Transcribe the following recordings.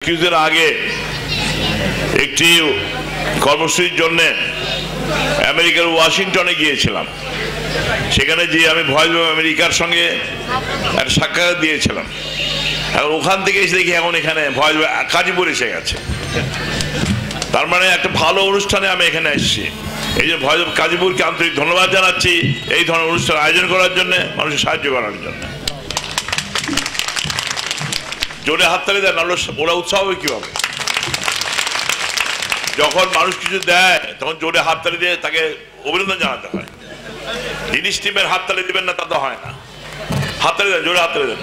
কিছুদিন আগে একটি কর্মসূচির জন্য আমেরিকার ওয়াশিংটনে গিয়েছিলাম। সেখানে যে আমি ভয়েস অফ আমেরিকার সঙ্গে একটা সাক্ষাৎ দিয়েছিলাম। এখন ওখান থেকে এসে দেখি এখন এখানে ভয়েস অফ কাজীপুর এসে গেছে। তার মানে একটা ভালো অনুষ্ঠানে আমি এখানে এসেছি। এই যে ভয়েস অফ কাজীপুরকে আন্তরিক ধন্যবাদ জানাচ্ছি এই ধরনের অনুষ্ঠান আয়োজন করার জন্য, মানুষের সাহায্য করার জন্য। জোরে হাততালি দেয়, নাহলে ওরা উৎসাহ হবে কিভাবে? যখন মানুষ কিছু দেয় তখন জোরে হাততালি দিয়ে তাকে অভিনন্দন জানাতে হয়। জিনিস টিমের হাততালি দিবেন না তা তো হয় না। হাততালি দেন, জোরে হাততালি দেন।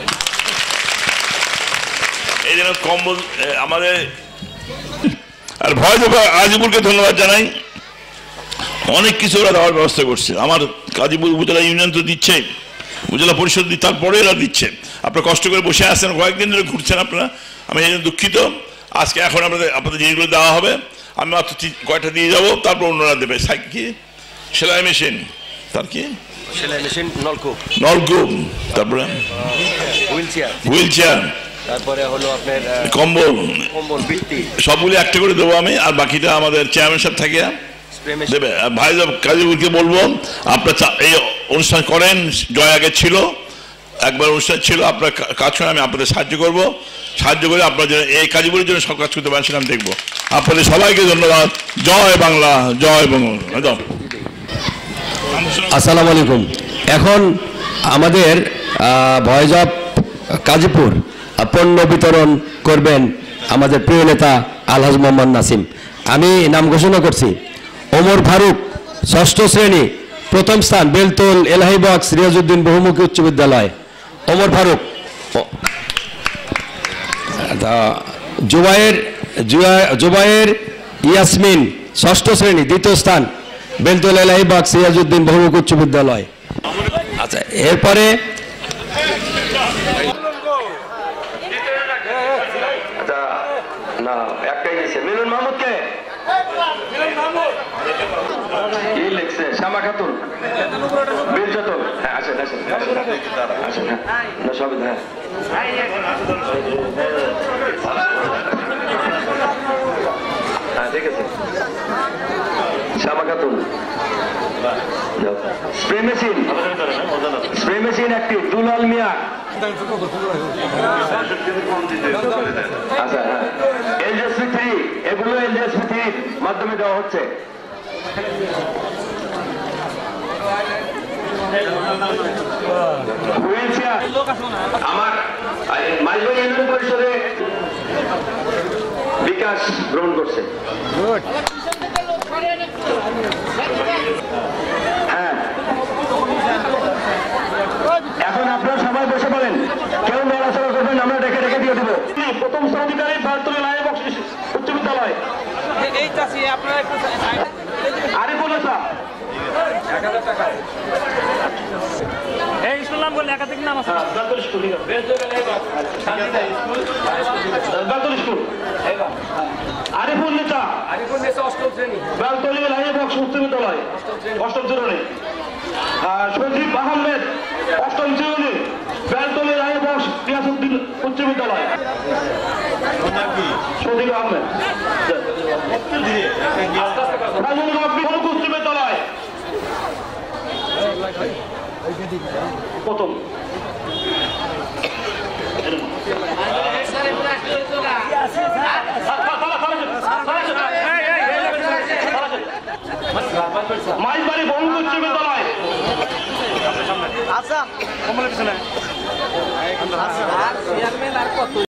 এই জন্য কম্বল আমাদের আর ভয়েস অফ কাজীপুরকে ধন্যবাদ জানাই। অনেক কিছু ওরা দেওয়ার ব্যবস্থা করছে। আমার কাজীপুর উপজেলা ইউনিয়ন তো দিচ্ছে, উপজেলা পরিষদ তারপরে এরা দিচ্ছে। আপনারা কষ্ট করে বসে আসছেন, কয়েকদিন ধরে ঘুরছেন আপনারা, আমি এই জন্য দুঃখিত। আজকে এখন আপনাদের জিনিসগুলো দেওয়া হবে। আমি মাত্র কয়টা দিয়ে যাবো, তারপর অন্যরা দেবে। কি সেলাই মেশিন, তার কি সেলাই মেশিন, নলকূপ, তারপরে হুইল চেয়ার, তারপরে হলো আপনার কম্বল, বৃত্তি, সবগুলি একটা করে দেবো আমি। আর বাকিটা আমাদের চেয়ারম্যান সাহেব থেকে দেবে। ভাই কাজীপুরকে বলবো আপনারা এই অনুষ্ঠান করেন। জয় আগে ছিল, একবার অনুষ্ঠান ছিল, আপনার কাজ করে আমি আপনাদের সাহায্য করবো। সাহায্য করে আপনার জন্য এই কাজীপুরের জন্য সব কাজ করতে পারেন সেটা আমি দেখবো। আপনাদের সবাইকে ধন্যবাদ। জয় বাংলা, জয় বঙ্গ। আসসালামু আলাইকুম। এখন আমাদের ভয়েস অফ কাজীপুর পণ্য বিতরণ করবেন আমাদের প্রিয় নেতা আলহাজ মোহাম্মদ নাসিম। আমি নাম ঘোষণা করছি। ওমর ফারুক, 6ষ্ঠ শ্রেণী, প্রথম স্থান, বেলতল এলাহি বক্স রিয়াজউদ্দিন বহুমুখী উচ্চ বিদ্যালয়। ওমর ফারুক। জুবায়ের ইয়াসমিন, 6ষ্ঠ শ্রেণী, 2য় স্থান, বেলতল এলাহি বক্স রিয়াজউদ্দিন বহুমুখী উচ্চ বিদ্যালয়। আচ্ছা, এরপরে মিলন মাহমুদকে কি লিখছে? শ্যামা খাতুন, বীরযতন। হ্যাঁ, আসেন আসেন আসেন। না সবিত, হ্যাঁ হ্যাঁ ঠিক আছে। শ্যামা খাতুন। স্প্রে মেশিন একটি, দুলাল মিয়া। আচ্ছা, হ্যাঁ, LGSP 3, এগুলো LGSP 3 মাধ্যমে দেওয়া হচ্ছে। আমার মাইজবাড়ি ইউনিয়ন পরিষদে বিকাশ গ্রহণ করছে। হ্যাঁ, এখন আপনারা সবাই বসে পড়েন, কেউ নড়াচড়া করবেন, আমরা ডেকে ডেকে দিয়ে দেবো। প্রথম শ্রেণীকারী বারতলী লাইভ উচ্চ বিদ্যালয়। আরিফুল ইসলাম, 1000 টাকা। এই স্কুল নাম বললে একাধিক নাম আছে। Beltal school, school. আরিফুল নিসা, 8ম শ্রেণী, বেলতলী লাইভ উচ্চ বিদ্যালয়, 8ম শ্রেণী। সজীব আহমেদ, 8ম শ্রেণী, বেলতলী লাইভ রিয়াজউদ্দিন উচ্চ বিদ্যালয়। সজীব আহমেদ, উচ্চ বিদ্যালয়, প্রথম। মাইজবাড়ি বহুমুখী উচ্চ বিদ্যালয়। আচ্ছা,